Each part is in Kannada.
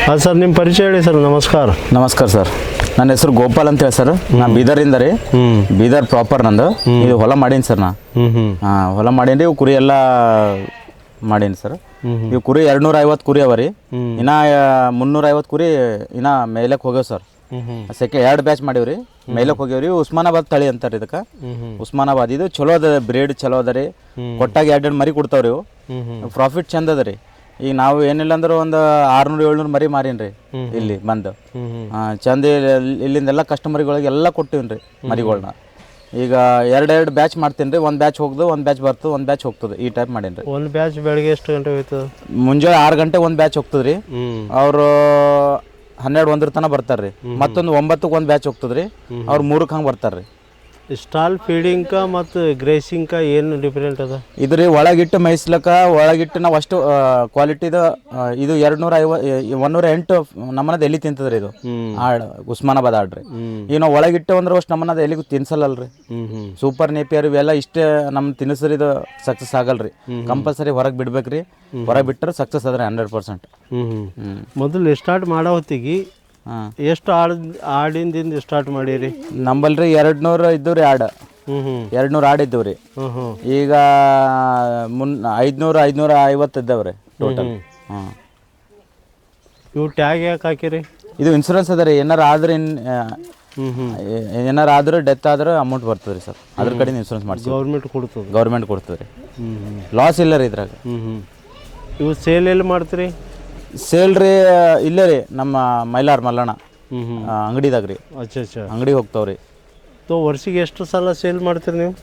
ಹಾಂ ಸರ್, ನಿಮ್ಮ ಪರಿಚಯ ಹೇಳಿ ಸರ್. ನಮಸ್ಕಾರ ಸರ್. ನನ್ನ ಹೆಸರು ಗೋಪಾಲ್ ಅಂತ ಹೇಳಿ ಸರ್. ನಾನು ಬೀದರಿಂದ ರೀ. ಬೀದರ್ ಪ್ರಾಪರ್ ನಂದು. ಇದು ಹೊಲ ಮಾಡೀನಿ ಸರ್. ಹೊಲ ಮಾಡೀನಿ. ಇವು ಕುರಿ ಎಲ್ಲ ಮಾಡೀನಿ ಸರ್. ಇವು ಕುರಿ 250 ಕುರಿ ಅವ ರೀ. ಇನ್ನ 350 ಕುರಿ ಇನ್ನ ಮೇಲಕ್ಕೆ ಹೋಗ್ಯಾವ ಸರ್. ಸೆಕೆಂಡ್ 2 ಬ್ಯಾಚ್ ಮಾಡೀವ್ರಿ. ಮೇಲಕ್ಕೆ ಹೋಗ್ಯಾವ್ರಿ. ಉಸ್ಮಾನಾಬಾದ್ ತಳಿ ಅಂತಾರೆ ಇದಕ್ಕೆ. ಉಸ್ಮಾನಾಬಾದ್ ಇದು ಚಲೋ ಅದ, ಬ್ರೀಡ್ ಚಲೋ ಅದ ರೀ. ಕೊಟ್ಟಾಗ 2 ಮರಿ ಕೊಡ್ತಾವ್ರಿ ಇವು. ಪ್ರಾಫಿಟ್ ಚಂದ ಅದ ರೀ. ಈಗ ನಾವು ಏನಿಲ್ಲ ಅಂದ್ರೆ ಒಂದು 600-700 ಮರಿ ಮಾರೀನಿ ಇಲ್ಲಿ ಬಂದು. ಚಂದ ಇಲ್ಲಿಂದೆಲ್ಲ ಕಸ್ಟಮರ್ಗಳಿಗೆ ಎಲ್ಲ ಕೊಟ್ಟಿವ್ನಿ ರೀ ಮರಿಗಳ್ನ. ಈಗ 2 ಬ್ಯಾಚ್ ಮಾಡ್ತೀನಿ ರೀ. 1 ಬ್ಯಾಚ್ ಹೋಗ್ದು, 1 ಬ್ಯಾಚ್ ಬರ್ತದೆ, 1 ಬ್ಯಾಚ್ ಹೋಗ್ತದೆ. ಈ ಟೈಪ್ ಮಾಡೀನಿ ರೀ. 1 ಬ್ಯಾಚ್ ಬೆಳಗ್ಗೆ ಎಷ್ಟು ಗಂಟೆ ಹೋಗ್ತದೆ? ಮುಂಜಾನೆ 6 ಗಂಟೆ 1 ಬ್ಯಾಚ್ ಹೋಗ್ತದೆ ರೀ. ಅವರು 12-1 ತನಕ ಬರ್ತಾರೆ ರೀ. ಮತ್ತೊಂದು 9ಕ್ಕೆ 1 ಬ್ಯಾಚ್ ಹೋಗ್ತದೆ ರೀ. ಅವ್ರು 3ಕ್ಕೆ ಹಂಗೆ ಬರ್ತಾರೆ ರೀ. ಸ್ಟಾಲ್ ಫೀಡಿಂಗ್ಕ ಮತ್ತು ಗ್ರೇಸಿಂಗ್ಕ ಏನು ಡಿಫ್ರೆಂಟ್ ಅದ? ಇದು ರೀ ಒಳಗಿಟ್ಟು ಮೇಯಿಸ್ಲಕ್ಕ, ಒಳಗಿಟ್ಟು ನಾವು ಅಷ್ಟು ಕ್ವಾಲಿಟಿದು. ಇದು 108 ನಮ್ಮನದ ಎಲ್ಲಿ ತಿಂತದ್ರಿ ಇದು ಆಡ್, ಉಸ್ಮಾನಾಬಾದ್ ಆಡ್ರಿ. ಈಗ ನಾವು ಒಳಗಿಟ್ಟು ಅಂದ್ರೆ ಅಷ್ಟು ನಮ್ಮನದ ಎಲ್ಲಿಗೂ ತಿನ್ಸಲ್ಲಲ್ರಿ. ಸೂಪರ್ ನೇಪಿಯರ್ ಇವೆಲ್ಲ ಇಷ್ಟೇ ನಮ್ಮ ತಿನ್ನಿಸ್ರಿ ಇದು ಸಕ್ಸಸ್ ಆಗಲ್ರಿ. ಕಂಪಲ್ಸರಿ ಹೊರಗೆ ಬಿಡ್ಬೇಕ್ರಿ. ಹೊರಗೆ ಬಿಟ್ಟರೆ ಸಕ್ಸಸ್ ಅದ್ರಿ 100%. ಮೊದಲು ಸ್ಟಾರ್ಟ್ ಮಾಡೋ ಹೊತ್ತಿಗೆ ಎಷ್ಟು ಆಡಿಂದಿಂದ ಸ್ಟಾರ್ಟ್ ಮಾಡೀರಿ? ನಂಬಲ್ರಿ 200 ಇದ್ದವು ರೀ ಆಡು. 200 ಆಡು ಇದ್ದವು ರೀ. ಈಗ 500-550 ಇದ್ದಾವೆ ರೀ ಟೋಟಲ್. ಇವು ಟ್ಯಾಗ್ ಯಾಕೆ ಹಾಕಿರಿ? ಇದು ಇನ್ಸೂರೆನ್ಸ್ ಅದ ರೀ. ಏನಾರು ಆದ್ರೆ ಡೆತ್ ಆದ್ರೆ ಅಮೌಂಟ್ ಬರ್ತದೆ ರೀ ಸರ್. ಅದ್ರ ಕಡೆ ಇನ್ಸೂರೆನ್ಸ್ ಮಾಡ್ತೀವಿ. ಗೌರ್ಮೆಂಟ್ ಕೊಡ್ತದೆ ರೀ. ಲಾಸ್ ಇಲ್ಲ ರೀ ಇದ್ರಾಗ. ಇವು ಸೇಲ್ ಎಲ್ಲಿ ಮಾಡ್ತೀರಿ? ಸೇಲ್ ರೀ ಇಲ್ಲೇ ರೀ ನಮ್ಮ ಮೈಲಾರ್ ಮಲ್ಲಣ್ಣ ಅಂಗಡಿದಾಗ ರೀ. ಅಂಗಡಿ ಹೋಗ್ತಾವ್ರಿ. ವರ್ಷಿಗೆ ಎಷ್ಟು ಸಲ ಸೇಲ್ ಮಾಡ್ತೀರಿ ನೀವು?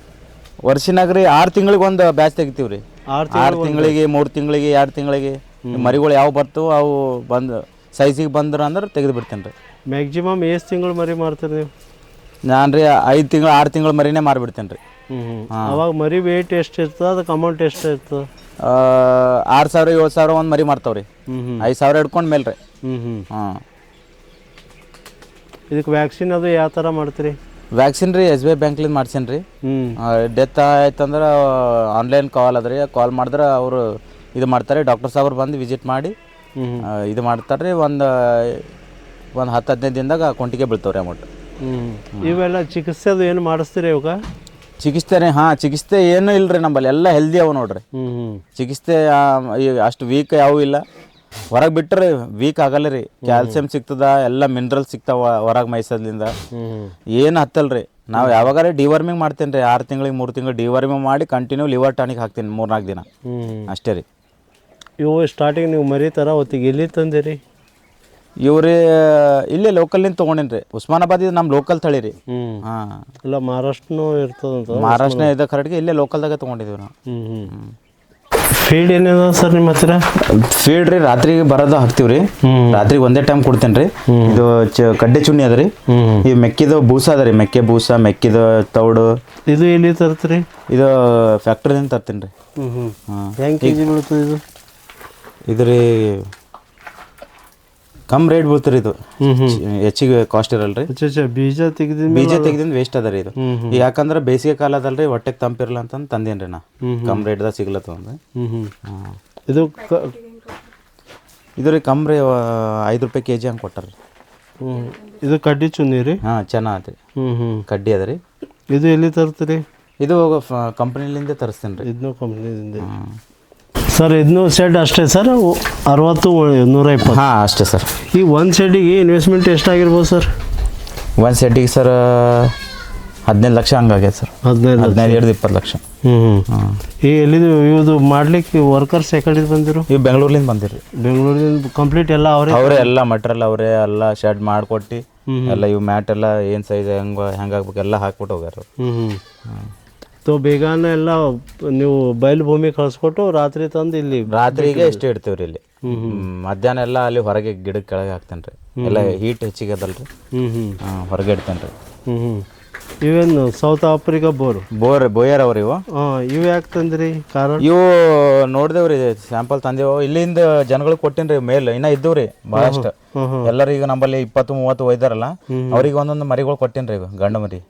ವರ್ಷನಾಗ ರೀ 6 ತಿಂಗಳಿಗೆ 1 ಬ್ಯಾಚ್ ತೆಗಿತೀವಿ ರೀ. 6 ತಿಂಗಳಿಗೆ, 3 ತಿಂಗಳಿಗೆ, 2 ತಿಂಗಳಿಗೆ ಮರಿಗಳು ಯಾವ ಬರ್ತಾವೆ ಅವು ಬಂದು ಸೈಜಿಗೆ ಬಂದ್ರೆ ಅಂದ್ರೆ ತೆಗೆದು ಬಿಡ್ತೇನೆ ರೀ. ಮ್ಯಾಕ್ಸಿಮಮ್ ಎಷ್ಟು ತಿಂಗಳು ಮರಿ ಮಾರ್ತೀರಿ ನೀವು? ನಾನು ರೀ 5 ತಿಂಗಳು 6 ತಿಂಗಳು ಮರಿನೇ ಮಾರಿಬಿಡ್ತೇನೆ ರೀ. ಅವಾಗ ಮರಿ ವೇಟ್ ಎಷ್ಟು ಇರ್ತದೆ? ಅದಕ್ಕೆ ಅಮೌಂಟ್ ಎಷ್ಟು ಇರ್ತದೆ? 6,000-7,000 ಒಂದು ಮರಿ ಮಾರ್ತಾವ್ರಿ. 5,000 ಹಿಡ್ಕೊಂಡು ಮೇಲೆ ರೀ. ಇದಕ್ಕೆ ವ್ಯಾಕ್ಸಿನ್ ಅದು ಯಾವ ಥರ ಮಾಡ್ತೀರಿ? ವ್ಯಾಕ್ಸಿನ್ ರೀ SBI ಬ್ಯಾಂಕ್ಲಿಂದ ಮಾಡ್ಸೇನಿ ರೀ. ಡೆತ್ ಆಯ್ತಂದ್ರೆ ಆನ್ಲೈನ್ ಕಾಲ್ ಅದ ರೀ. ಕಾಲ್ ಮಾಡಿದ್ರೆ ಅವರು ಇದು ಮಾಡ್ತಾರೆ. ಡಾಕ್ಟರ್ ಸಾಹೇಬ್ರು ಬಂದು ವಿಸಿಟ್ ಮಾಡಿ ಇದು ಮಾಡ್ತಾರೆ ರೀ. ಒಂದು 10-15 ದಿನದಾಗ ಅಕೌಂಟಿಗೆ ಬೀಳ್ತಾವ್ರಿ ಅಮೌಂಟ್. ಇವೆಲ್ಲ ಚಿಕಿತ್ಸೆ ಅದು ಏನು ಮಾಡಿಸ್ತೀರಿ ಇವಾಗ? ಚಿಕಿತ್ಸೆ ರೀ? ಚಿಕಿತ್ಸೆ ಏನೂ ಇಲ್ಲ ರೀ. ನಮ್ಮಲ್ಲಿ ಎಲ್ಲ ಹೆಲ್ದಿ ಅವು ನೋಡ್ರಿ. ಚಿಕಿತ್ಸೆ ಅಷ್ಟು ವೀಕ್ ಯಾವೂ ಇಲ್ಲ. ಹೊರಗೆ ಬಿಟ್ಟರೆ ವೀಕ್ ಆಗಲ್ಲ ರೀ. ಕ್ಯಾಲ್ಸಿಯಂ ಸಿಗ್ತದ, ಎಲ್ಲ ಮಿನರಲ್ ಸಿಗ್ತಾವ ಹೊರಗೆ ಮೈಸೋದ್ರಿಂದ. ಏನು ಹತ್ತಲ್ರಿ. ನಾವು ಯಾವಾಗಾರ ಡಿವರ್ಮಿಂಗ್ ಮಾಡ್ತೇನೆ ರೀ. 6 ತಿಂಗಳಿಗೆ 3 ತಿಂಗಳು ಡಿವರ್ಮಿಂಗ್ ಮಾಡಿ ಕಂಟಿನ್ಯೂ ಲಿವರ್ ಟಾನಿಕ್ ಹಾಕ್ತೀನಿ 3-4 ದಿನ ಅಷ್ಟೇ ರೀ. ಇವು ಸ್ಟಾರ್ಟಿಂಗ್ ನೀವು ಮರಿ ಥರ ಹೊತ್ತಿಗೆ ಎಲ್ಲಿ ತಂದಿರಿ? ಇವ್ರಿ ಇಲ್ಲೇ ಲೋಕಲ್ನಿಂದ ತೊಗೊಂಡೇನಿ ರೀ. ಉಸ್ಮಾನಾಬಾದ್ ಇದು ನಮ್ಮ ಲೋಕಲ್ ತಳಿ ರೀ. ಇಲ್ಲ ಮಹಾರಾಷ್ಟ್ರನೂ ಇರ್ತದಂತ? ಮಹಾರಾಷ್ಟ್ರನೇ ಇದೆ ಕರೆಕ್ಟ್ಗೆ. ಇಲ್ಲೇ ಲೋಕಲ್ದಾಗ ತೊಗೊಂಡಿದ್ದೀವಿ ನಾವು. ಫೀಡ್ ಏನಿದೆ ಸರ್ ನಿಮ್ಮ ಹತ್ರ? ಫೀಡ್ ರೀ ರಾತ್ರಿಗೆ ಬರೋದು ಹಾಕ್ತೀವಿ ರೀ. ರಾತ್ರಿಗೆ ಒಂದೇ ಟೈಮ್ ಕೊಡ್ತೇನೆ ರೀ. ಇದು ಕಡ್ಡೆ ಚುಣ್ಣಿ ಅದ ರೀ. ಈ ಮೆಕ್ಕಿದು ಬೂಸ ಅದ ರೀ. ಮೆಕ್ಕೆ ಬೂಸ, ಮೆಕ್ಕಿದು ತೌಡು. ಇದು ಎಲ್ಲಿ ತರ್ತೀರಿ? ಇದು ಫ್ಯಾಕ್ಟ್ರಿಯಿಂದ ತರ್ತೀನಿ ರೀ. ಹೆಂಗೆ ಕೆಜಿ ಬೀಳ್ತದೆ ಇದು? ಇದು ರೀ ಕಮ್ ರೇಟ್ ಬೀಳ್ತೀರಿ. ಇದು ಹೆಚ್ಚಿಗೆ ಕಾಸ್ಟ್ ಇರಲ್ರಿ. ಬೀಜ ತೆಗೆದಿಂದ ವೇಸ್ಟ್ ಅದ ರೀ ಇದು. ಯಾಕಂದ್ರೆ ಬೇಸಿಗೆ ಕಾಲ ಅದಲ್ರಿ, ಹೊಟ್ಟೆಗೆ ತಂಪಿರಲ್ಲ ಅಂತಂದು ತಂದೇನ್ರಿ ನಾ. ಕಮ್ ರೇಟ್ದಾಗ ಸಿಗ್ಲತ್ತ ಒಂದು. ಇದು ರೀ ಕಮ್ ರೀ 5 ರೂಪಾಯಿ kg ಹಂಗೆ ಕೊಟ್ಟಾರ್ರಿ. ಇದು ಕಡ್ಡಿ ಚುನ್ನಿ ರೀ? ಚೆನ್ನಾಗಿ ಕಡ್ಡಿ ಅದ ರೀ. ಇದು ಎಲ್ಲಿ ತರ್ತೀರಿ? ಇದು ಕಂಪ್ನಿಲಿಂದ ತರಿಸ್ತೇನೆ ರೀ. ಇದನ್ನು ಕಂಪ್ನಿದಿಂದ ಸರ್? ಇದನ್ನು ಸೆಡ್ ಅಷ್ಟೇ ಸರ್? 60-120? ಅಷ್ಟೇ ಸರ್. ಈ ಒಂದು ಸೆಡ್ಡಿಗೆ ಇನ್ವೆಸ್ಟ್ಮೆಂಟ್ ಎಷ್ಟಾಗಿರ್ಬೋದು ಸರ್? ಒಂದು ಸೆಡ್ಡಿಗೆ ಸರ್ 15 ಲಕ್ಷ ಹಂಗಾಗ್ಯದ ಸರ್. 15-20 ಲಕ್ಷ. ಈ ಎಲ್ಲಿದು ಇವುದು ಮಾಡ್ಲಿಕ್ಕೆ ವರ್ಕರ್ಸ್ ಯಾಕಡೆ ಬಂದಿರು? ಇವು ಬೆಂಗಳೂರಿಂದ ಬಂದಿರಿ. ಬೆಂಗಳೂರಿಂದ ಕಂಪ್ಲೀಟ್ ಎಲ್ಲ ಅವರೇ ಎಲ್ಲ ಮಟೀರಿಯಲ್ ಅವರೇ ಎಲ್ಲ ಶೆಡ್ ಮಾಡಿಕೊಟ್ಟು ಎಲ್ಲ ಇವು ಮ್ಯಾಟ್ ಎಲ್ಲ ಏನು ಸೈಜ್ ಹೆಂಗಾಗ್ಬೇಕು ಎಲ್ಲ ಹಾಕ್ಬಿಟ್ಟು ಹೋಗ್ಯಾರ. ಬೇಗನೆ ಎಲ್ಲ ನೀವು ಬಯಲು ಭೂಮಿ ಕಳಿಸ್ಕೊಟ್ಟು ರಾತ್ರಿ ತಂದು ಇಲ್ಲಿ ರಾತ್ರಿಗೆ ಇಷ್ಟೇ ಇಡ್ತೀವಿ ರೀ. ಇಲ್ಲಿ ಮಧ್ಯಾಹ್ನ ಎಲ್ಲ ಅಲ್ಲಿ ಹೊರಗೆ ಗಿಡದ ಕೆಳಗೆ ಹಾಕ್ತೇನೆ ರೀ. ಎಲ್ಲ ಹೀಟ್ ಹೆಚ್ಚಿಗೆ ಅದಲ್ರಿ, ಹೊರಗೆ ಇಡ್ತೇನೆ ರೀ. ಇವೇನು ಸೌತ್ ಆಫ್ರಿಕಾ ಬೋಯರ್ ಅವ್ರಿ ಇವು. ಇವು ಯಾಕೆ ತಂದ್ರಿ? ಕಾರಣ ಇವು ನೋಡ್ದೇವ್ರಿ, ಸ್ಯಾಂಪಲ್ ತಂದೇವು. ಇಲ್ಲಿಂದ ಜನಗಳಿಗೆ ಕೊಟ್ಟೇನ್ರಿ ಮೇಲ್. ಇನ್ನ ಇದ್ದವ್ರಿ ಭಾಳಷ್ಟು. ಎಲ್ಲರೂ ಈಗ ನಮ್ಮಲ್ಲಿ 20-30 ಒಯ್ದಾರಲ್ಲ, ಅವ್ರಿಗೆ ಒಂದೊಂದು ಮರಿಗಳು ಕೊಟ್ಟೇನ್ರಿ. ಈಗ ಗಂಡು ಮರಿ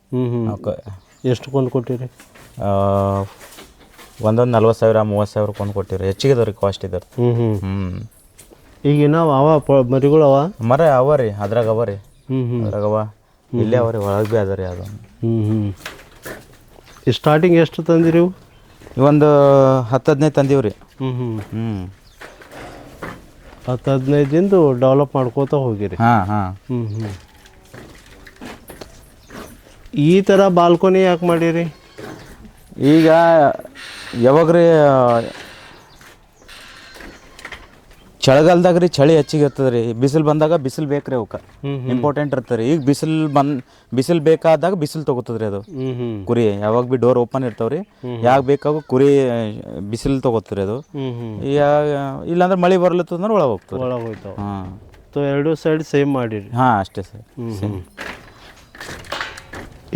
ಎಷ್ಟು ಕೊಂಡು ಕೊಟ್ಟಿರಿ? ಒಂದೊಂದು 40,000 30,000 ಕೊಂಡು ಕೊಟ್ಟಿವ್ರಿ. ಹೆಚ್ಚಿಗೆ ಅದಾವ ರೀ ಕಾಸ್ಟ್ ಇದಾರೆ. ಈಗ ನಾವು ಮರಿಗಳು ಅವ ಮರ ಅವ ರೀ, ಅದ್ರಾಗ ಅವ ರೀ, ಅದ್ರಾಗ ಅವ ಇಲ್ಲೇ ಅವ ರೀ, ಒಳಗೆ ಭೀ ಅದ ರೀ. ಅದು ಸ್ಟಾರ್ಟಿಂಗ್ ಎಷ್ಟು ತಂದಿರಿ ಇವು? ಒಂದು 10-15 ತಂದೀವಿ ರೀ. 10-15 ದಿಂದ ಡೆವಲಪ್ ಮಾಡ್ಕೋತ ಹೋಗಿರಿ. ಈ ಥರ ಬಾಲ್ಕೋನಿ ಯಾಕೆ ಮಾಡಿರಿ? ಈಗ ಯಾವಾಗ ರೀ ಚಳಿಗಾಲದಾಗ ರೀ ಚಳಿ ಹೆಚ್ಚಿಗೆ ಇರ್ತದೆ ರೀ, ಬಿಸಿಲು ಬಂದಾಗ ಬಿಸಿಲು ಬೇಕು ರೀ, ಅವಕ್ಕೆ ಇಂಪಾರ್ಟೆಂಟ್ ಇರ್ತದೆ ರೀ. ಈಗ ಬಿಸಿಲು ಬೇಕಾದಾಗ ಬಿಸಿಲು ತೊಗೋತದ್ರಿ ಅದು ಕುರಿ. ಯಾವಾಗ ಭೀ ಡೋರ್ ಓಪನ್ ಇರ್ತಾವ್ರಿ, ಯಾಕೆ ಬೇಕಾಗ ಕುರಿ ಬಿಸಿಲು ತೊಗೋತದ್ರಿ ಅದು. ಇಲ್ಲಾಂದ್ರೆ ಮಳೆ ಬರ್ಲತ್ತಂದ್ರೆ ಒಳಗೆ ಹೋಗ್ತದೆ. ಒಳಗೆ ಹೋಯ್ತಾವ. ಎರಡು ಸೈಡ್ ಸೇಮ್ ಮಾಡಿರಿ? ಅಷ್ಟೇ ಸರ್.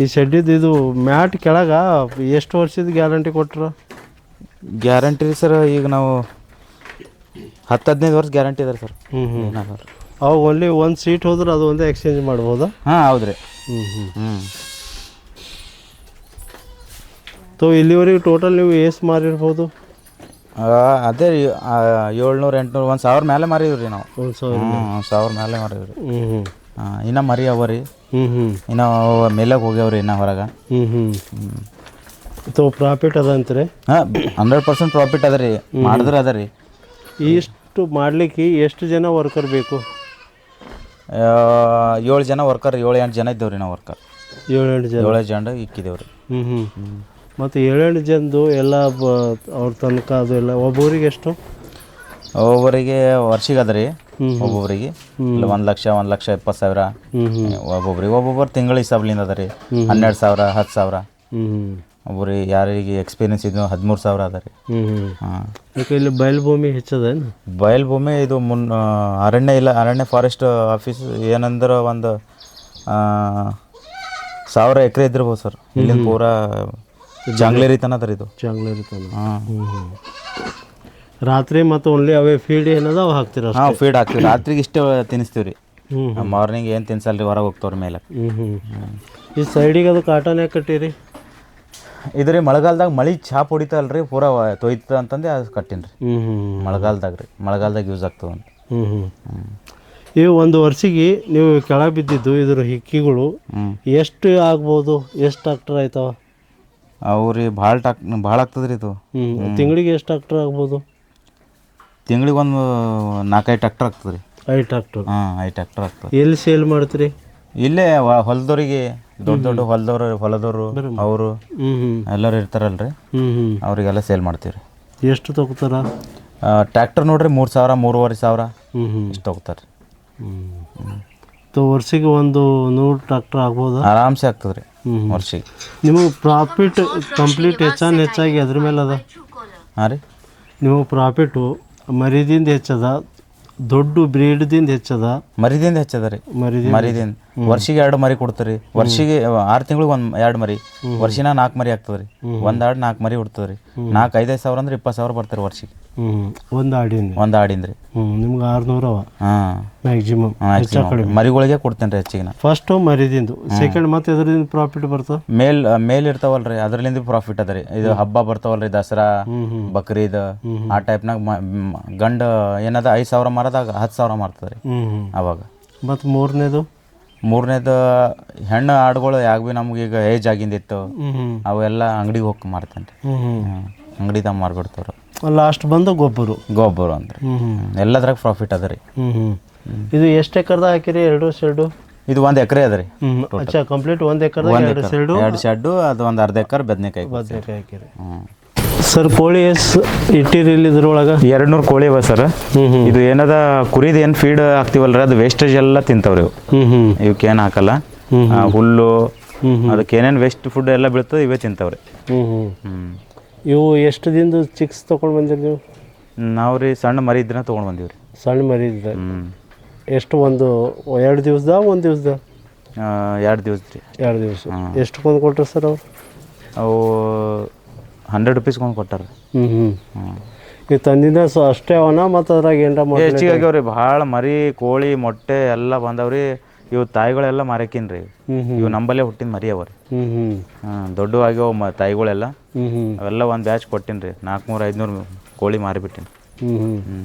ಈ ಶೆಡ್ಡಿದ್ದು ಇದು ಮ್ಯಾಟ್ ಕೆಳಗ ಎಷ್ಟು ವರ್ಷದ ಗ್ಯಾರಂಟಿ ಕೊಟ್ರ? ಗ್ಯಾರಂಟಿ ರೀ ಸರ್, ಈಗ ನಾವು 10-15 ವರ್ಷ ಗ್ಯಾರಂಟಿ ಅದ ಸರ್. ಅವಾಗ ಓನ್ಲಿ ಒಂದು ಸೀಟ್ ಹೋದ್ರೆ ಅದು ಒಂದೇ ಎಕ್ಸ್ಚೇಂಜ್ ಮಾಡ್ಬೋದಾ? ಹೌದು ರೀ. ಇಲ್ಲಿವರೆಗೆ ಟೋಟಲ್ ನೀವು ಎಷ್ಟು ಮಾರಿರ್ಬೋದು? ಅದೇ ರೀ 700-800 1,000 ಮೇಲೆ ಮಾರಿದ್ವಿ ರೀ ನಾವು. 1,000 ಮೇಲೆ ಮಾರಿದ್ವಿ ರೀ. ಇನ್ನು ಮರಿ ಅವ ರೀ, ಇನ್ನು ಮೇಲಾಗ ಹೋಗ್ಯಾವ್ರಿ, ಇನ್ನು ಹೊರಗೆ. ಪ್ರಾಫಿಟ್ ಅದ ಅಂತೀರಿ? 100% ಪ್ರಾಫಿಟ್ ಅದ ರೀ, ಮಾಡಿದ್ರೆ ಅದ ರೀ. ಇಷ್ಟು ಮಾಡ್ಲಿಕ್ಕೆ ಎಷ್ಟು ಜನ ವರ್ಕರ್ ಬೇಕು? 7 ಜನ ವರ್ಕರ್, 7-8 ಜನ ಇದ್ದೇವ್ರಿ ನಾವು ವರ್ಕರ್. 7 ಜನ ಇಕ್ಕಿದೇವ್ರಿ. ಮತ್ತು 7-8 ಜನದ್ದು ಎಲ್ಲ ಅವ್ರ ತನಕ ಅದು ಎಲ್ಲ ಒಬ್ಬೊಬ್ರಿಗೆ ಎಷ್ಟು? ಒಬ್ಬೊಬ್ಬರಿಗೆ ವರ್ಷಿಗೆ ಅದ ರೀ, ಒಬ್ಬೊಬ್ಬರಿಗೆ 1,20,000 ಒಬ್ಬೊಬ್ಬರು ತಿಂಗಳ ಹಿಸಾಬ್ಲಿಂದ ಅದ ರೀ. 12,000 10,000. ಒಬ್ಬರಿಗೆ ಯಾರಿಗೆ ಎಕ್ಸ್ಪೀರಿಯನ್ಸ್ ಇದ್ದು 13,000 ಅದ ರೀ. ಇಲ್ಲಿ ಬಯಲುಭೂಮಿ ಹೆಚ್ಚದೇನು? ಬಯಲುಭೂಮಿ ಇದು ಅರಣ್ಯ ಫಾರೆಸ್ಟ್ ಆಫೀಸ್ ಏನಂದ್ರೆ ಒಂದು 1,000 ಎಕರೆ ಇದ್ದಿರ್ಬೋದು ಸರ್. ಇಲ್ಲಿಂದ ಪೂರಾ ಜಾಂಗ್ಲೇರಿ ತನ ಅದ ರೀ ಇದು. ಜಾಂಗ್ಲೇರಿ ತನ. ರಾತ್ರಿ ಮತ್ತು ಓನ್ಲಿ ಅವೇ ಫೀಡ್ ಏನದ ಅವು ಹಾಕ್ತೀರ? ಫೀಡ್ ಹಾಕ್ತೀವಿ. ರಾತ್ರಿಗೆ ಇಷ್ಟೇ ತಿನ್ನಿಸ್ತೀವಿ ರೀ, ಮಾರ್ನಿಂಗ್ ಏನು ತಿನ್ಸಲ್ರಿ, ಹೊರಗೆ ಹೋಗ್ತಾವ್ರಿ ಮೇಲೆ. ಈ ಸೈಡಿಗೆ ಅದು ಕಾಟನ್ ಯಾಕೆ ಕಟ್ಟಿರಿ? ಇದ್ರಿ ಮಳೆಗಾಲದಾಗ ಮಳೆ ಚಾಪ್ ಹೊಡಿತಲ್ರಿ, ಪೂರಾ ತೊಯ್ತ ಅಂತಂದು ಅದು ಕಟ್ಟಿನಿ ರೀ. ಮಳೆಗಾಲದಾಗ ಯೂಸ್ ಆಗ್ತದೆ ಅಂತ. ಇವು ಒಂದು ವರ್ಷಿಗೆ ನೀವು ಕೆಳಗೆ ಬಿದ್ದಿದ್ದು ಇದ್ರ ಹಿಕ್ಕಿಗಳು ಎಷ್ಟು ಆಗ್ಬೋದು? ಎಷ್ಟು ಟ್ರಾಕ್ಟರ್ ಆಯ್ತಾವ? ಅವ್ರಿ ಭಾಳ ಆಗ್ತದೆ ರೀ ಇದು. ತಿಂಗಳಿಗೆ ಎಷ್ಟು ಟ್ರಾಕ್ಟರ್ ಆಗ್ಬೋದು? ತಿಂಗಳಿಗೆ ಒಂದು 4-5 ಟ್ರಾಕ್ಟರ್ ಆಗ್ತದೆ ರೀ. 5 ಟ್ರಾಕ್ಟರ್? 5 ಟ್ರಾಕ್ಟರ್ ಆಗ್ತದೆ. ಎಲ್ಲಿ ಸೇಲ್ ಮಾಡ್ತೀರಿ? ಇಲ್ಲೇ ಹೊಲದವ್ರಿಗೆ, ದೊಡ್ಡ ಹೊಲದವರು ಅವರು ಎಲ್ಲರೂ ಇರ್ತಾರಲ್ರಿ, ಅವ್ರಿಗೆಲ್ಲ ಸೇಲ್ ಮಾಡ್ತೀವಿ ರೀ. ಎಷ್ಟು ತಗೋತಾರ? ಟ್ರ್ಯಾಕ್ಟರ್ ನೋಡ್ರಿ 3,000 3,500 ಇಷ್ಟು ತಗೋತಾರೆ ರೀ. ವರ್ಷಿಗೆ ಒಂದು 100 ಟ್ರಾಕ್ಟರ್ ಆಗ್ಬೋದಾ? ಆರಾಮ್ಸೆ ಆಗ್ತದೆ ರೀ ವರ್ಷಿಗೆ. ನಿಮಗೆ ಪ್ರಾಫಿಟ್ ಕಂಪ್ಲೀಟ್ ಹೆಚ್ಚಾಗಿ ಅದ್ರ ಮೇಲೆ ಅದ? ರೀ, ನಿಮಗೆ ಪ್ರಾಫಿಟು ಮರಿದಿಂದ ಹೆಚ್ಚದ, ದೊಡ್ಡ ಬ್ರೀಡ್ದಿಂದ ಹೆಚ್ಚದ? ಮರಿದಿಂದ ಹೆಚ್ಚದ ರೀ. ಮರಿದಿಂದ ವರ್ಷಿಗೆ 2 ಮರಿ ಕೊಡ್ತಾರೆ. ವರ್ಷಿಗೆ 6 ತಿಂಗಳಿಗೆ 2 ಮರಿ, ವರ್ಷಿನ 4 ಮರಿ ಆಗ್ತದೆ ರೀ. ಒಂದು ಆಡು 4 ಮರಿ ಹುಡ್ತದೆ ರೀ. 4-5 ಸಾವಿರ ಅಂದ್ರೆ 20,000 ಬರ್ತಾರೆ ವರ್ಷಿಗೆ. ಒಂದು ಆಡಿಂದ ರೀ. ನಿಮ್ಗೆ 600 ಅವ ಮ್ಯಾಕ್ಸಿಮಮ್. ಮರಿಗಳಿಗೆ ಕೊಡ್ತೇನೆ ರೀ ಹೆಚ್ಚಿಗೆ. ಫಸ್ಟ್ ಮರಿದಿಂದು, ಸೆಕೆಂಡ್ ಮತ್ತೆ ಎದ್ರದಿಂದ ಪ್ರಾಫಿಟ್ ಬರ್ತದೆ? ಮೇಲ್ ಇರ್ತಾವಲ್ರಿ, ಅದರಲ್ಲಿಂದ ಪ್ರಾಫಿಟ್ ಅದ ರೀ. ಇದು ಹಬ್ಬ ಬರ್ತಾವಲ್ರಿ, ದಸರಾ ಬಕ್ರೀದ್ ಆ ಟೈಪ್ನಾಗ ಗಂಡ ಏನದ 5,000 ಮಾರದಾಗ 10,000 ಮಾರ್ತದೆ ರೀ ಅವಾಗ. ಮತ್ತು ಮೂರನೇದು ಹೆಣ್ಣು ಆಡುಗಳು ಯಾಕೆ ಭೀ ನಮ್ಗೆ ಈಗ ಏಜ್ ಆಗಿಂದಿತ್ತು, ಅವೆಲ್ಲ ಅಂಗಡಿಗೆ ಹೋಗಿ ಮಾರ್ತೇನೆ ರೀ. ಅಂಗಡಿದಾಗ ಮಾರ್ಬಿಡ್ತಾವ್ರು. ಲಾಸ್ಟ್ ಬಂದು ಗೊಬ್ಬರ ಅಂದ್ರೆ ಎಲ್ಲದ್ರಾಗ ಪ್ರಾಫಿಟ್ ಅದ ರೀ. ಇದು ಎಷ್ಟು ಎಕರ್ದಾಗ ಹಾಕಿರಿ 2 ಶೆಡ್ಡು? ಇದು 1 ಎಕರೆ ಅದ ರೀ. ಕಂಪ್ಲೀಟ್ 1 ಎಕರ್ದಾಗ 2 ಶೆಡ್ಡು, ಅದು ಒಂದು ಅರ್ಧ ಎಕರೆ ಬದನೆಕಾಯಿ ಹಾಕಿರಿ. ಸರ್ ಕೋಳಿ ಇಟ್ಟಿರಿ ಇಲ್ಲಿ ಇದ್ರೊಳಗೆ? 200 ಕೋಳಿ ಅವ ಸರ್. ಇದು ಏನದ ಕುರಿದು ಏನು ಫೀಡ್ ಹಾಕ್ತಿವಲ್ರಿ, ಅದು ವೇಸ್ಟೇಜ್ ಎಲ್ಲ ತಿಂತಾವ್ರಿ ಇವು. ಇವಕ್ಕೇನು ಹಾಕಲ್ಲ, ಹುಲ್ಲು ಅದಕ್ಕೆ ಏನೇನು ವೇಸ್ಟ್ ಫುಡ್ ಎಲ್ಲ ಬೀಳ್ತದೆ ಇವೇ ತಿಂತಾವ್ರಿ. ಇವು ಎಷ್ಟು ದಿನದ ಚಿಕ್ಸ್ ತೊಗೊಂಡು ಬಂದಿರಿ ನೀವು? ನಾವು ರೀ ಸಣ್ಣ ಮರಿ ಇದ್ರೆ ತೊಗೊಂಡು ಬಂದೀವಿ. ಸಣ್ಣ ಮರಿ ಇದ್ರೆ ಎಷ್ಟು? 2 ದಿವಸದ 1 ದಿವಸದ? 2 ದಿವಸ ರೀ. 2 ದಿವಸ. ಎಷ್ಟು ಕೊಂಡು ಕೊಟ್ಟರು ಸರ್ ಅವ್ರು? ಅವು 100 ರೂಪೀಸ್ ಕೊಂಡು ಕೊಟ್ಟಾರೆ. ಈಗ ತಂದಿದ್ದ ಅಷ್ಟೇ ಅವನ ಮತ್ತು ಅದ್ರಾಗ ಏನಾರ ಹೆಚ್ಚಿಗೆ ಆಗ್ಯಾವ್ರಿ. ಭಾಳ ಮರಿ ಕೋಳಿ ಮೊಟ್ಟೆ ಎಲ್ಲ ಬಂದವ್ರಿ. ಇವು ತಾಯಿಗಳೆಲ್ಲ ಮಾರಕಿನ್ರಿ. ಇವು ನಂಬಲ್ಲೇ ಹುಟ್ಟಿದ ಮರಿ ಅವ ರೀ. ದೊಡ್ಡ ಆಗ್ಯಾವ ತಾಯಿಗಳೆಲ್ಲ. ಹ್ಞೂ ಹ್ಞೂ ಅವೆಲ್ಲ ಒಂದು ಬ್ಯಾಚ್ ಕೊಟ್ಟಿನಿ ರೀ 400-500 ಕೋಳಿ ಮಾರಿಬಿಟ್ಟಿನಿ. ಹ್ಞೂ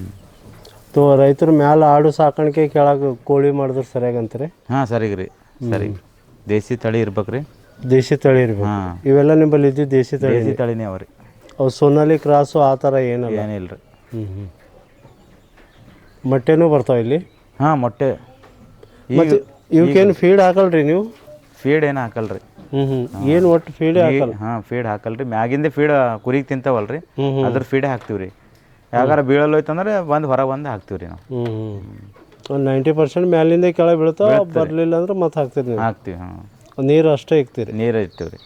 ತೋ ರೈತರ ಮ್ಯಾಲೆ ಆಡು ಸಾಕಾಣಿಕೆ ಕೆಳಗೆ ಕೋಳಿ ಮಾಡಿದ್ರೆ ಸರಿಯಾಗಿ ಅಂತಾರೆ. ಹಾಂ ಸರಿಗೆ ರೀ ಸರಿ. ದೇಸಿ ತಳಿ ಇರ್ಬೇಕು ರೀ. ದೇಸಿ ತಳಿ ಇರ್ಬೇಕು. ಹಾಂ ಇವೆಲ್ಲ ನಿಮ್ಮಲ್ಲಿ ಇದ್ದಿದ್ದು ದೇಸಿ ತಳಿ? ದೇಸಿ ತಳಿನೇ ಅವ ರೀ. ಅವು ಸೋನಾಲಿ ಕ್ರಾಸು ಆ ಥರ ಏನಲ್ಲ? ಏನಿಲ್ಲ ರೀ. ಹ್ಞೂ ಮೊಟ್ಟೆನೂ ಬರ್ತಾವೆ ಇಲ್ಲಿ? ಹಾಂ ಮೊಟ್ಟೆ. ಮತ್ತು ಇವಕ್ಕೇನು ಫೀಡ್ ಹಾಕಲ್ರಿ ನೀವು? ಫೀಡ್ ಏನು ಹಾಕಲ್ರಿ. ಏನು ಒಟ್ಟು ಫೀಡೇ ಹಾಕಲ್ಲ? ಹಾಂ ಫೀಡ್ ಹಾಕಲ್ರಿ. ಮ್ಯಾಗಿಂದ ಫೀಡ್ ಕುರಿಗೆ ತಿಂತಾವಲ್ರಿ ಅದ್ರ ಫೀಡೇ ಹಾಕ್ತೀವಿ ರೀ. ಯಾವಾಗಾರ ಬೀಳಲ್ಲ ಹೋಯ್ತಂದ್ರೆ ಹೊರಗೆ ಬಂದು ಹಾಕ್ತೀವಿ ರೀ ನಾವು. ಒಂದು 90% ಮ್ಯಾಲಿಂದ ಕೆಳಗೆ ಬೀಳ್ತಾವೆ, ಬರಲಿಲ್ಲ ಅಂದ್ರೆ ಮತ್ತೆ ಹಾಕ್ತೀರಿ ನೀವು? ಹಾಕ್ತೀವಿ. ಹಾಂ ನೀರು ಅಷ್ಟೇ ಇಕ್ತೀರಿ? ನೀರು ಇರ್ತೀವಿ ರೀ.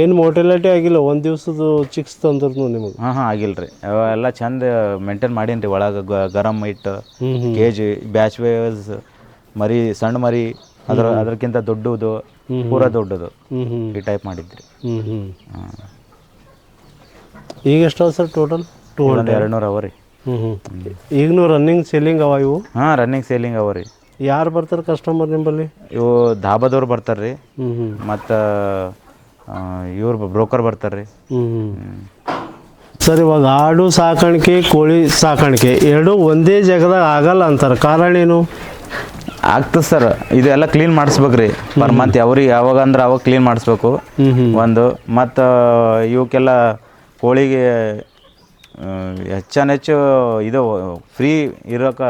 ಏನು ಮೋಟಿಲಿಟಿ ಆಗಿಲ್ಲ ಒಂದು ದಿವ್ಸದ ಚಿಕ್ಸ್ ತಂದ್ರು ನಿಮಗೆ? ಹಾಂ ಆಗಿಲ್ಲ ರೀ. ಅವೆಲ್ಲ ಚಂದ ಮೇಂಟೈನ್ ಮಾಡೀನಿ ರೀ. ಒಳಗೆ ಗರಮ್ ಇಟ್ಟು ಕೇಜಿ ಬ್ಯಾಚ್ ವೈಸ್ ಮರಿ, ಸಣ್ಣ ಮರಿ ಅದಕ್ಕಿಂತ ದೊಡ್ಡದು, ಪೂರ ದೊಡ್ಡದು ಈ ಟೈಪ್ ಮಾಡಿದ್ರಿ. ಹಾಂ ಈಗ ಎಷ್ಟು ಸರ್ ಟೋಟಲ್? 200 ಅವ ರೀ. ಈಗನೂ ರನ್ನಿಂಗ್ ಸೇಲಿಂಗ್ ಅವ ಇವು? ಹಾಂ ರನ್ನಿಂಗ್ ಸೇಲಿಂಗ್ ಅವ ರೀ. ಯಾರು ಬರ್ತಾರೆ ಕಸ್ಟಮರ್ ನಿಮ್ಮಲ್ಲಿ? ಇವು ಧಾಬಾದವ್ರು ಬರ್ತಾರೆ ರೀ, ಮತ್ತು ಇವ್ರು ಬ್ರೋಕರ್ ಬರ್ತಾರೆ ರೀ. ಸರ್ ಇವಾಗ ಆಡು ಸಾಕಾಣಿಕೆ ಕೋಳಿ ಸಾಕಾಣಿಕೆ ಎರಡೂ ಒಂದೇ ಜಾಗದಾಗ ಆಗಲ್ಲ ಅಂತಾರೆ, ಕಾರಣ ಏನು? ಆಗ್ತದೆ ಸರ್. ಇದೆಲ್ಲ ಕ್ಲೀನ್ ಮಾಡಿಸ್ಬೇಕು ರೀ ಪರ್ ಮಂತ್. ಯಾವಾಗ ಅಂದ್ರೆ ಅವಾಗ ಕ್ಲೀನ್ ಮಾಡಿಸ್ಬೇಕು ಒಂದು. ಮತ್ತು ಇವಕ್ಕೆಲ್ಲ ಕೋಳಿಗೆ ಹೆಚ್ಚು ಇದು ಫ್ರೀ ಇರೋಕೆ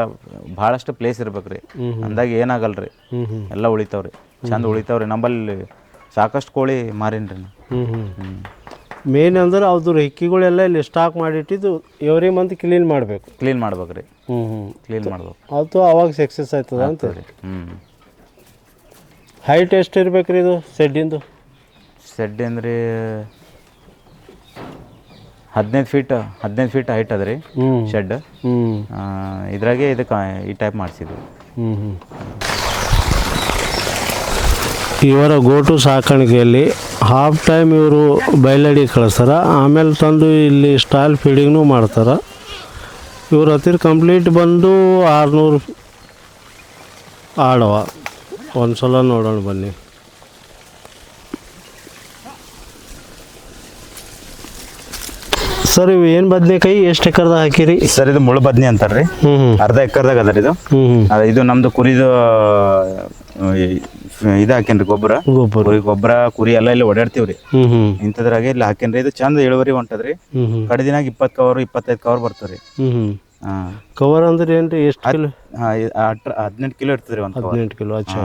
ಭಾಳಷ್ಟು ಪ್ಲೇಸ್ ಇರ್ಬೇಕು ರೀ. ಅಂದಾಗ ಏನಾಗಲ್ಲ ರೀ, ಎಲ್ಲ ಉಳಿತಾವ್ರಿ, ಚಂದ ಉಳಿತಾವ್ರಿ. ನಂಬಲ್ಲಿ ಸಾಕಷ್ಟು ಕೋಳಿ ಮಾರೀನಿ ರೀ. ಮೇನ್ ಅಂದ್ರೆ ಅದ್ರ ಹಿಕ್ಕಿಗಳೆಲ್ಲ ಇಲ್ಲಿ ಸ್ಟಾಕ್ ಮಾಡಿಟ್ಟಿದ್ದು ಎವ್ರಿ ಮಂತ್ ಕ್ಲೀನ್ ಮಾಡಬೇಕು. ಕ್ಲೀನ್ ಮಾಡ್ಬೇಕು ರೀ. ಕ್ಲೀನ್ ಮಾಡ್ಬೇಕು. ಅದು ಅವಾಗ ಸಕ್ಸಸ್ ಆಯ್ತದ ಅಂತ ರೀ. ಹೈಟ್ ಎಷ್ಟು ಇರ್ಬೇಕು ರೀ ಇದು ಸೆಡ್ಡಿಂದು? ಸೆಡ್ ಅಂದ್ರೆ 15 ಫೀಟ್ ಹೈಟ್ ಅದ ರೀ ಶೆಡ್. ಇದ್ರಾಗೆ ಇದಕ್ಕೆ ಈ ಟೈಪ್ ಮಾಡಿಸಿದ್ವಿ. ಇವರ ಗೋಟು ಸಾಕಾಣಿಕೆಯಲ್ಲಿ ಹಾಫ್ ಟೈಮ್ ಇವರು ಬಯಲಡಿ ಕಳಿಸ್ತಾರೆ, ಆಮೇಲೆ ತಂದು ಇಲ್ಲಿ ಸ್ಟಾಲ್ ಫೀಡಿಂಗ್ನೂ ಮಾಡ್ತಾರೆ. ಇವ್ರ ಹತ್ತಿರ ಕಂಪ್ಲೀಟ್ ಬಂದು 600 ಆಡವ. ಒಂದು ಸಲ ನೋಡೋಣ ಬನ್ನಿ. ಸರ್ ಇವು ಏನು ಬದನೆಕಾಯಿ ಎಷ್ಟು ಎಕರ್ದಾಗ ಹಾಕಿರಿ ಸರ್? ಇದು ಮುಳ್ಳು ಬದ್ನಿ ಅಂತಾರೆ ರೀ. ಅರ್ಧ ಎಕರ್ದಾಗ ಅದ ರೀ ಇದು. ಇದು ನಮ್ದು ಕುರಿದು ಇದು ಹಾಕೇನ್ರಿ ಗೊಬ್ಬರ ಕುರಿ ಎಲ್ಲ ಇಲ್ಲಿ ಓಡಾಡ್ತೀವಿ ರೀ. ಇಂಥದ್ರಾಗ ಇಲ್ಲಿ ಹಾಕೇನ್ರಿ. ಇದು ಚಂದ ಇಳುವರಿ ಹೊಂಟದ್ರಿ. ಕಡಿದಿನಾಗ 20 ಕವರ್ 25 ಕವರ್ ಬರ್ತದ್ರಿ. ಕವರ್ ಅಂದ್ರೆ ಏನ್ರಿ? ಎಷ್ಟು ಕಿಲೋ? 18 ಕಿಲೋ ಇರ್ತದ್ರಿ ಒಂದು. 18 ಕಿಲೋ. ಅಚ್ಚಾ.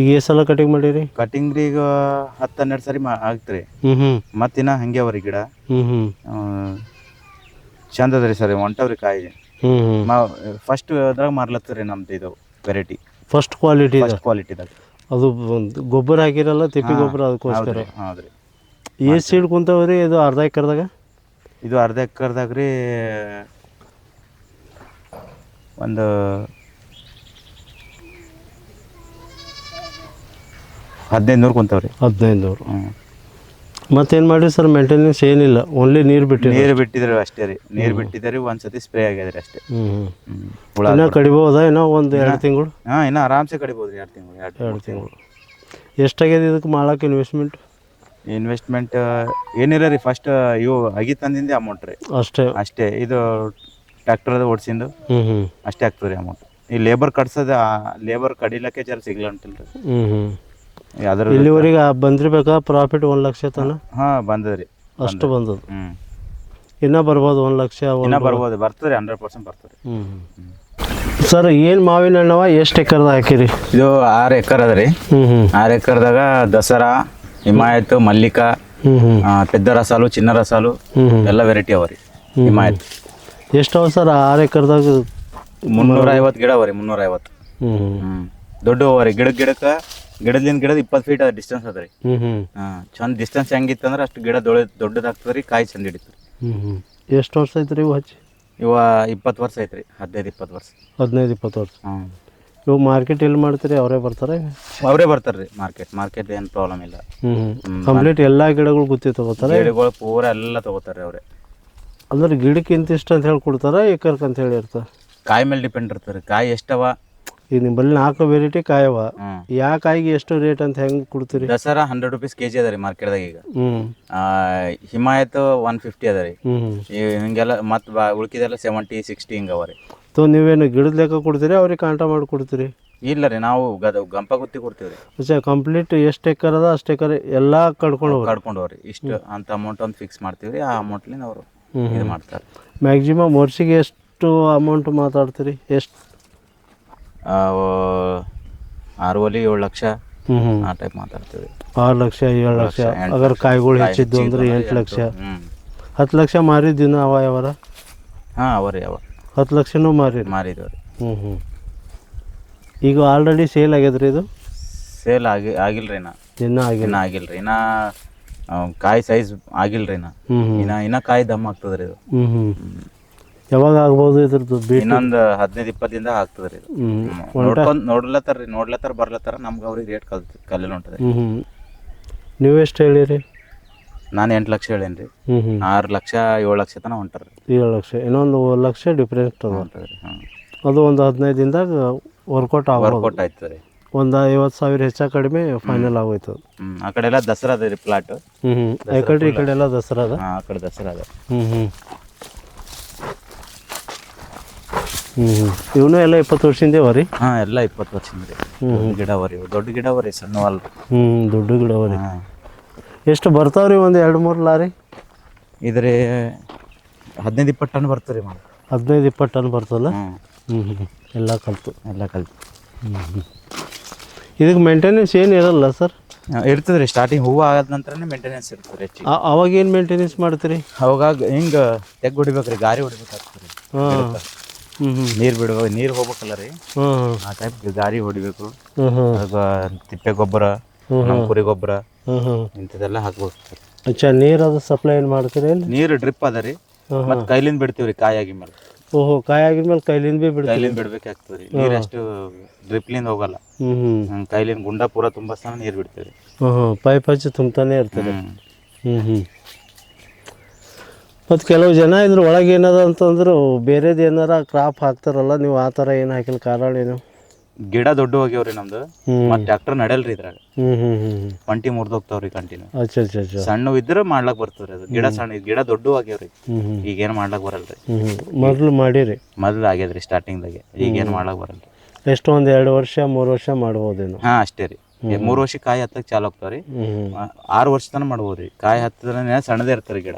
ಈಗ ಎಷ್ಟು ಸಲ ಕಟಿಂಗ್ ಮಾಡಿರಿ? ಕಟಿಂಗ್ ರೀ ಈಗ 10-12 ಸರಿ ಆಗ್ತ್ರಿ. ಮತ್ತಿನ್ನ ಹಂಗೆ ಅವ್ರಿ ಗಿಡ ಚಂದ ಅದ ರೀ ಸರ್. ಹೊಂಟವ್ರಿ ಕಾಯಿ. ಫಸ್ಟ್ ಅದ್ರಾಗ ಮಾರ್ಲತ್ತರಿ ನಮ್ದು ಇದು ವೆರೈಟಿ. ಫಸ್ಟ್ ಕ್ವಾಲಿಟಿದಾಗ ಅದು ಗೊಬ್ಬರ ಹಾಕಿರಲ್ಲ, ತಿಪ್ಪಿ ಗೊಬ್ಬರ, ಅದಕ್ಕೋಸ್ಕರ. ಹೌದ್ರಿ. ಎಷ್ಟು ಸೀಡ್ ಕುಂತಾವ್ರಿ ಇದು ಅರ್ಧ ಎಕರ್ದಾಗ? ಇದು ಅರ್ಧ ಎಕರ್ದಾಗ ರೀ ಒಂದು 1500 ಕುಂತಾವ್ರಿ. 1500. ಮತ್ತೇನು ಮಾಡಿ ಸರ್ ಮೇಂಟೆನೆನ್ಸ್? ಏನಿಲ್ಲ, ಓನ್ಲಿ ನೀರು ಬಿಟ್ಟಿದ್ರಿ ಅಷ್ಟೇ ರೀ. ನೀರು ಬಿಟ್ಟಿದ್ದಾರೆ, ಒಂದ್ಸತಿ ಸ್ಪ್ರೇ ಆಗ್ಯದ್ರಿ ಅಷ್ಟೇ. ಇನ್ನೂ ಕಡಿಬೋದಾ? ಇನ್ನೂ 1-2 ತಿಂಗಳು? ಹಾಂ ಇನ್ನೂ ಆರಾಮ್ಸೆ ಕಡಿಬೋದು ರೀ. 2 ತಿಂಗಳು. ಎಷ್ಟಾಗ್ಯದ ಇದಕ್ಕೆ ಮಾಡೋಕೆ ಇನ್ವೆಸ್ಟ್ಮೆಂಟ್? ಏನಿಲ್ಲ ರೀ. ಫಸ್ಟ್ ಇವು ಅಗಿ ತಂದಿಂದ ಅಮೌಂಟ್ ರೀ ಅಷ್ಟೇ. ಇದು ಟ್ರ್ಯಾಕ್ಟರ್ ಓಡಿಸಿಂದು ಅಷ್ಟೇ ಆಗ್ತದೆ ರೀ ಅಮೌಂಟ್. ಈ ಲೇಬರ್ ಕಡಿಲಕ್ಕೆ ಜರ ಸಿಗ್ಲ ಉಂಟಿಲ್ಲ ರೀ. ಇಲ್ಲಿವರೆಗೆ ಬಂದಿರ್ಬೇಕಾ ಪ್ರಾಫಿಟ್ 1 ಲಕ್ಷ ತನ? ಹಾಂ ಬಂದದ್ರಿ. ಅಷ್ಟು ಬಂದದ. ಇನ್ನೂ ಬರ್ಬೋದು 1 ಲಕ್ಷ? ಇನ್ನೂ ಬರ್ಬೋದು, ಬರ್ತದೆ 100% ಬರ್ತದೆ. ಸರ್ ಏನು ಮಾವಿನ ಹಣ್ಣವ ಎಷ್ಟು ಎಕರ್ದಾಗ ಹಾಕಿರಿ? ಇದು 6 ಎಕರ್ ಅದ ರೀ. 6 ಎಕರ್ದಾಗ ದಸರಾ, ಹಿಮಾಯತ್, ಮಲ್ಲಿಕಾ, ಪೆದ್ದ ರಸಾಲು, ಚಿನ್ನ ರಸಾಲು ಎಲ್ಲ ವೆರೈಟಿ ಅವ ರೀ. ಹಿಮಾಯತ್ ಎಷ್ಟು ಅವ ಸರ್ 6 ಎಕರ್ದಾಗ? 350 ಗಿಡ ಅವ ರೀ. 350. ದೊಡ್ಡ ಅವ ರೀ. ಗಿಡಕ್ಕೆ ಗಿಡದಿಂದ 20 ಫೀಟ್ ಡಿಸ್ಟೆನ್ಸ್ ಅದ ರೀ. ಚಂದ ಡಿಸ್ಟೆನ್ಸ್ ಹೆಂಗಿತ್ತಂದ್ರೆ ಅಷ್ಟು ಗಿಡ ದೊಡ್ಡದಾಗ್ತದೆ ರೀ. ಕಾಯಿ ಚಂದ ಹಿಡಿತದೆ. ಎಷ್ಟು ವರ್ಷ ಐತ್ರಿ ಇವು ಹಚ್ಚಿ? 20 ವರ್ಷ ಐತ್ರಿ. 15-20 ವರ್ಷ. 15-20 ವರ್ಷ. ಇವು ಮಾರ್ಕೆಟ್ ಎಲ್ಲಿ ಮಾಡ್ತೀರಿ? ಅವರೇ ಬರ್ತಾರೆ? ಅವರೇ ಬರ್ತಾರೆ ರೀ. ಮಾರ್ಕೆಟ್ ಏನು ಪ್ರಾಬ್ಲಮ್ ಇಲ್ಲ. ಕಂಪ್ಲೀಟ್ ಎಲ್ಲ ಗಿಡಗಳು ಗುತ್ತಿ ತಗೋತಾರೆ? ಗಿಡಗಳು ಪೂರ ಎಲ್ಲ ತಗೋತಾರೆ ಅವರೇ. ಅಂದ್ರೆ ಗಿಡಕ್ಕೆ ಇಂತಿಷ್ಟು ಅಂತ ಹೇಳಿ ಕೊಡ್ತಾರೆ, ಏಕರ್ಕ್ ಅಂತ ಹೇಳಿ ಇರ್ತಾರೆ? ಕಾಯಿ ಮೇಲೆ ಡಿಪೆಂಡ್ ಇರ್ತಾರೆ. ಕಾಯಿ ಎಷ್ಟವ ಈಗ ನಿಮ್ಮಲ್ಲಿ 4 ವೆರೈಟಿ ಕಾಯವ. ಹ್ಮ್. ಯಾವ ಕಾಯಿಗೆ ಎಷ್ಟು ರೇಟ್ ಅಂತ ಹೆಂಗೆ ಕೊಡ್ತೀರಿ? ದಸರಾ 100 rupees kg ಅದ ರೀ ಮಾರ್ಕೆಟ್ದಾಗ ಈಗ. ಹಿಮಾಯತ್ 150 ಅದ ರೀ. ಹಿಂಗೆಲ್ಲ ಮತ್ತು ಉಳ್ಕಿದೆಲ್ಲ 70 60 ಹಿಂಗೆ ಅವ ರೀ. ನೀವೇನು ಗಿಡದ ಲೆಕ್ಕ ಕೊಡ್ತೀರಿ ಅವ್ರಿಗೆ ಕಾಂಟ ಮಾಡಿ ಕೊಡ್ತೀರಿ? ಇಲ್ಲ ರೀ, ನಾವು ಗಂಪ ಗುತ್ತಿ ಕೊಡ್ತೀವಿ ರೀ. ಅಚ್ಚಾ, ಕಂಪ್ಲೀಟ್ ಎಷ್ಟು ಎಕರ್ ಅದ ಅಷ್ಟು ಎಕರ್ ಎಲ್ಲ ಕಡ್ಕೊಂಡು ಹೋಗ್ರಿ. ಇಷ್ಟು ಅಂತ ಅಮೌಂಟ್ ಒಂದು ಫಿಕ್ಸ್ ಮಾಡ್ತೀವಿ ರೀ. ಆ ಅಮೌಂಟ್ಲಿಂದ ಅವರು ಇದು ಮಾಡ್ತಾರೆ. ಮ್ಯಾಕ್ಸಿಮಮ್ ವರ್ಷಿಗೆ ಎಷ್ಟು ಅಮೌಂಟ್ ಮಾತಾಡ್ತೀರಿ? ಎಷ್ಟು 6 ಒಲಿ 7 ಲಕ್ಷ ಆ ಟೈಪ್ ಮಾತಾಡ್ತೀವಿ. 6 ಲಕ್ಷ 7 ಲಕ್ಷ. ಅಗರ್ ಕಾಯಿಗಳು ಹೆಚ್ಚಿದ್ದು ಅಂದ್ರೆ 8 ಲಕ್ಷ 10 ಲಕ್ಷ ಮಾರಿದ್ದಿನ ಅವ ಯಾವಾರ? ಹಾಂ, ಅವರಿ ಅವ 10 ಲಕ್ಷನೂ ಮಾರಿದ್ವಿ ರೀ. ಈಗ ಆಲ್ರೆಡಿ ಸೇಲ್ ಆಗ್ಯದ್ರಿ ಇದು? ಸೇಲ್ ಆಗಿಲ್ಲ ರೀ. ಇನ್ನೂ ಆಗಿಲ್ಲ ರೀ. ಕಾಯಿ ಸೈಜ್ ಆಗಿಲ್ಲ ರೀ. ಇನ್ನ ಕಾಯಿ ದಮ್ ಆಗ್ತದೆ ರೀ ಇದು. ಯಾವಾಗ ಆಗ್ಬೋದು ಇದ್ರದ್ದು? ಇನ್ನೊಂದು 15-20 ದಿನದಾಗ ಆಗ್ತದೆ ರೀ ಇದು. ನೋಡ್ಲತ್ತಾರ ಬರ್ಲತ್ತಾರ. ನಮ್ಗೆ ಅವ್ರಿಗೆ ರೇಟ್ ಕಲ್ಲಿನ ಹೊಂಟದೆ. ನೀವು ಎಷ್ಟು ಹೇಳಿರಿ? ನಾನು 8 ಲಕ್ಷ ಹೇಳೇನಿ ರೀ. 6 ಲಕ್ಷ 7 ಲಕ್ಷ ತನಕ ಹೊಂಟಾರ. 7 ಲಕ್ಷ, ಇನ್ನೊಂದು 1 ಲಕ್ಷ ಡಿಫ್ರೆನ್ಸ್ ಹೊಂಟದೆ ರೀ. ಅದು ಒಂದು 15 ದಿನದಾಗ ವರ್ಕೌಟ್ ಆಯ್ತದೆ ರೀ. ಒಂದು 50,000 ಹೆಚ್ಚ ಕಡಿಮೆ ಫೈನಲ್ ಆಗೋಯ್ತು. ಆ ಕಡೆ ಎಲ್ಲ ದಸರಾ ಅದ ರೀ ಪ್ಲಾಟ್. ಈ ಕಡೆ ಎಲ್ಲ ದಸರಾ ಅದ. ಆ ಕಡೆ ದಸರಾ ಅದ. ಇವನು ಎಲ್ಲ 20 ವರ್ಷದಿಂದ ಅವ ರೀ? ಹಾಂ, ಎಲ್ಲ 20 ವರ್ಷದಿಂದ ರೀ. ಗಿಡ ಅವ ರೀ, ದೊಡ್ಡ ಗಿಡ ಅವ ರೀ, ಸಣ್ಣ ಅಲ್ಲ. ದೊಡ್ಡ ಗಿಡ ಅವ ರೀ. ಎಷ್ಟು ಬರ್ತಾವ್ರಿ? ಒಂದು 2-3 ಲಾರಿ ಇದ್ರಿ 15-20 ಟನ್ ಬರ್ತೀವಿ ರೀ. 15-20 ಟನ್ ಬರ್ತಲ್ಲ? ಎಲ್ಲ ಕಲ್ತು. ಇದಕ್ಕೆ ಮೇಂಟೆನೆನ್ಸ್ ಏನು ಇರಲ್ಲ ಸರ್? ಇರ್ತದೆ ರೀ. ಸ್ಟಾರ್ಟಿಂಗ್ ಹೂವು ಆದ ನಂತರನೇ ಮೇಂಟೆನೆನ್ಸ್ ಇರ್ತದೆ ಹೆಚ್ಚಿಗೆ. ಅವಾಗ ಏನು ಮೇಂಟೆನೆನ್ಸ್ ಮಾಡ್ತೀರಿ? ಅವಾಗ ಹಿಂಗೆ ತೆಗ್ ಹೊಡಿಬೇಕು ರೀ, ಗಾರಿ ಹೊಡಿಬೇಕಾಗ್ತದೆ ರೀ. ನೀರು ಹೋಗ್ಬೇಕಲ್ಲ ರೀ, ಆ ಟೈಪ್ ಗಾರಿ ಹೊಡಿಬೇಕು. ತಿಪ್ಪೆ ಗೊಬ್ಬರ, ಕುರಿ ಗೊಬ್ಬರ ಇಂಥದ್ದೆಲ್ಲ ಹಾಕ್ಬೇಕು. ಅಚ್ಚಾ, ನೀರು ಅದು ಸಪ್ಲೈ ಏನು ಮಾಡ್ತೀರಿ? ನೀರು ಡ್ರಿಪ್ ಅದ ರೀ. ಮತ್ತು ಕೈಲಿಂದ ಬಿಡ್ತೀವಿ ರೀ ಕಾಯಿ ಆಗಿದ ಮೇಲೆ. ಕಾಯಿ ಆಗಿದ್ಮೇಲೆ ಕೈಲಿಂದ ಬಿಡ್ಬೇಕಾಗ್ತದೆ ರೀ. ನೀರು ಅಷ್ಟು ಡ್ರಿಪ್ಲಿಂದ ಹೋಗಲ್ಲ. ಕೈಲಿಂದ ಗುಂಡ ಪೂರ ತುಂಬಸ್ತಾನ ನೀರು ಬಿಡ್ತೀವಿ. ಪೈಪ್ ಹಚ್ಚಿ ತುಂಬ್ತಾನೆ ಇರ್ತದೆ. ಮತ್ತು ಕೆಲವು ಜನ ಇದ್ರ ಒಳಗೆ ಏನದ ಅಂತಂದ್ರು ಬೇರೆದು ಏನಾರ ಕ್ರಾಪ್ ಹಾಕ್ತಾರಲ್ಲ, ನೀವು ಆ ಥರ ಏನು ಹಾಕಿಲ್ಲ? ಕಾರಣ ಏನು? ಗಿಡ ದೊಡ್ಡ ಹೋಗ್ಯಾವ್ರಿ ನಮ್ದು. ಮತ್ತು ಟ್ರ್ಯಾಕ್ಟರ್ ನಡೆಯಲ್ರಿ ಇದ್ರಾಗ. ಪಂಟಿ ಮುರಿದೋಗ್ತಾವ್ರಿ ಕಂಟಿನ್ಯೂ. ಸಣ್ಣ ಇದ್ರೆ ಮಾಡ್ಲಕ್ ಬರ್ತದ್ರಿ ಅದು. ಗಿಡ ಸಣ್ಣ, ಗಿಡ ದೊಡ್ಡ ಆಗ್ಯಾವ್ರಿ. ಈಗೇನು ಮಾಡ್ಲಕ್ ಬರಲ್ರಿ. ಮೊದಲು ಮಾಡಿರಿ? ಮೊದಲು ಆಗ್ಯದ್ರಿ ಸ್ಟಾರ್ಟಿಂಗ್ದಾಗೆ. ಈಗೇನು ಮಾಡ್ಲಕ್ ಬರಲ್ರಿ. ಎಷ್ಟು ಒಂದು 2 ವರ್ಷ 3 ವರ್ಷ ಮಾಡ್ಬೋದೇನು? ಹಾಂ, ಅಷ್ಟೇ ರೀ. 3 ವರ್ಷ ಕಾಯಿ ಹತ್ತಕ್ಕೆ ಚಾಲು ಆಗ್ತಾವ್ರಿ. 6 ವರ್ಷ ತನಕ ಮಾಡ್ಬೋದ್ರಿ. ಕಾಯಿ ಹತ್ತದ್ರೆ ಸಣ್ಣದೇ ಇರ್ತಾರೆ ಗಿಡ.